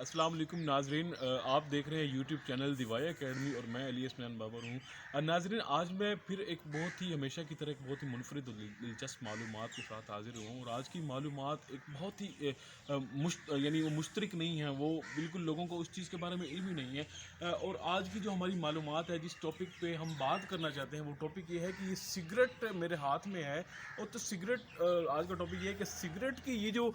अस्सलाम वालेकुम नाजरीन, आप देख रहे हैं यूट्यूब चैनल दिवाया एकेडमी और मैं अली इसमान बाबर हूँ। नाजरीन, आज मैं फिर एक बहुत ही हमेशा की तरह एक बहुत ही मुनफरिद और दिलचस्प मालूमात के साथ हाजिर हुआ हूँ। और आज की मालूमात एक बहुत ही यानी वो मुश्तरक नहीं है, वो बिल्कुल लोगों को उस चीज़ के बारे में इल्म ही नहीं है। और आज की जो हमारी मालूमात है, जिस टॉपिक पे हम बात करना चाहते हैं, वो टॉपिक ये है कि ये सिगरेट मेरे हाथ में है। और तो सिगरेट आज का टॉपिक ये है कि सिगरेट की ये जो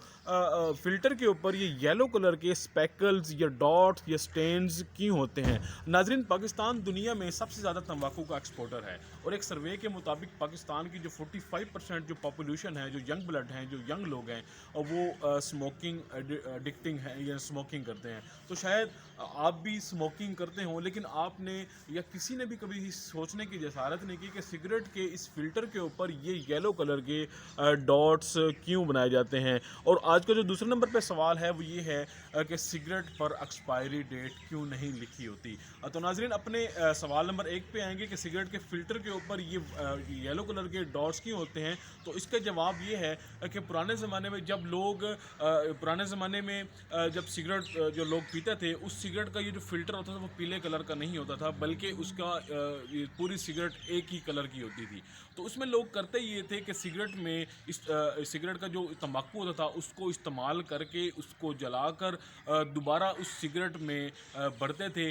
फ़िल्टर के ऊपर ये येलो कलर के स्पेकल्स या डॉट्स या स्टेन्स क्यों होते हैं। नाजरीन, पाकिस्तान दुनिया में सबसे ज़्यादा तंबाकू का एक्सपोर्टर है और एक सर्वे के मुताबिक पाकिस्तान की जो 45% जो पॉपुलेशन है, जो यंग ब्लड हैं, जो यंग लोग हैं, और वो स्मोकिंग एडिक्टिंग है या स्मोकिंग करते हैं। तो शायद आप भी स्मोकिंग करते हो, लेकिन आपने या किसी ने भी कभी सोचने की जसारत नहीं की कि सिगरेट के इस फ़िल्टर के ऊपर ये येलो कलर के डॉट्स क्यों बनाए जाते हैं। और आज का जो दूसरे नंबर पे सवाल है वो ये है कि सिगरेट पर एक्सपायरी डेट क्यों नहीं लिखी होती। तो नाजरीन, अपने सवाल नंबर 1 पे आएंगे कि सिगरेट के फ़िल्टर के ऊपर ये येलो कलर के डॉट्स क्यों होते हैं। तो इसका जवाब ये है कि पुराने ज़माने में जब लोग पुराने ज़माने में जब सिगरेट जो लोग पीते थे, उस सिगरेट का ये जो फ़िल्टर होता था वो पीले कलर का नहीं होता था, बल्कि उसका ये पूरी सिगरेट एक ही कलर की होती थी। तो उसमें लोग करते ये थे कि सिगरेट में इस सिगरेट का जो तंबाकू होता था उसको इस्तेमाल करके उसको जलाकर दोबारा उस सिगरेट में भरते थे,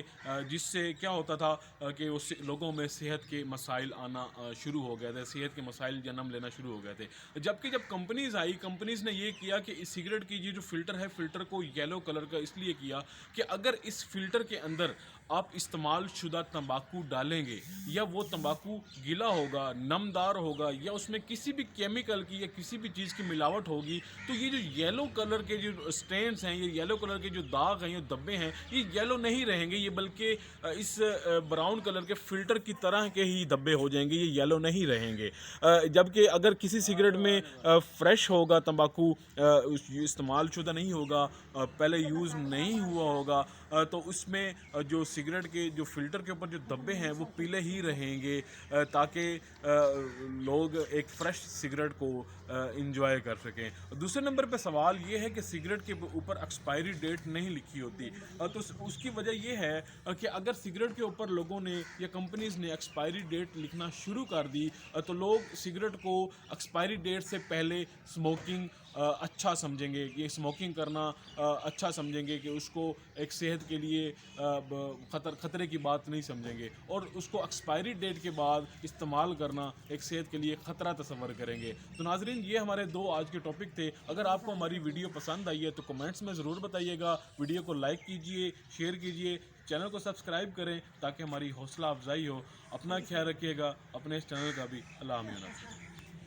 जिससे क्या होता था कि उस लोगों में सेहत के मसाइल आना शुरू हो गए थे, सेहत के मसाइल जन्म लेना शुरू हो गए थे। जबकि जब कंपनीज़ आई, कंपनीज़ ने ये किया कि इस सिगरेट की ये जो फ़िल्टर है, फ़िल्टर को येलो कलर का इसलिए किया कि अगर इस फ़िल्टर के अंदर आप इस्तेमाल शुदा तंबाकू डालेंगे या वो तंबाकू गीला होगा, नमदार होगा, या उसमें किसी भी केमिकल की या किसी भी चीज़ की मिलावट होगी, तो ये जो येलो कलर के जो स्टेन्स हैं, ये येलो कलर के जो दाग हैं, ये धब्बे हैं, ये येलो नहीं रहेंगे, ये बल्कि इस ब्राउन कलर के फ़िल्टर की तरह के ही धब्बे हो जाएंगे, ये येलो नहीं रहेंगे। जबकि अगर किसी सिगरेट में फ्रेश होगा तंबाकू, इस्तेमाल शुदा नहीं होगा, पहले यूज़ नहीं हुआ होगा, तो उसमें जो सिगरेट के जो फ़िल्टर के ऊपर जो धब्बे हैं वो पीले ही रहेंगे, ताकि लोग एक फ़्रेश सिगरेट को इंजॉय कर सकें। दूसरे नंबर पे सवाल ये है कि सिगरेट के ऊपर एक्सपायरी डेट नहीं लिखी होती। तो उसकी वजह ये है कि अगर सिगरेट के ऊपर लोगों ने या कंपनीज़ ने एक्सपायरी डेट लिखना शुरू कर दी, तो लोग सिगरेट को एक्सपायरी डेट से पहले स्मोकिंग अच्छा समझेंगे, कि स्मोकिंग करना अच्छा समझेंगे, कि उसको एक सेहत के लिए ख़तरे की बात नहीं समझेंगे, और उसको एक्सपायरी डेट के बाद इस्तेमाल करना एक सेहत के लिए ख़तरा तस्वर करेंगे। तो नाजरीन, ये हमारे 2 आज के टॉपिक थे। अगर आपको हमारी वीडियो पसंद आई है तो कमेंट्स में ज़रूर बताइएगा, वीडियो को लाइक कीजिए, शेयर कीजिए, चैनल को सब्सक्राइब करें ताकि हमारी हौसला अफजाई हो। अपना ख्याल रखिएगा, अपने इस चैनल का भी। अल्लाह हाफ़िज़।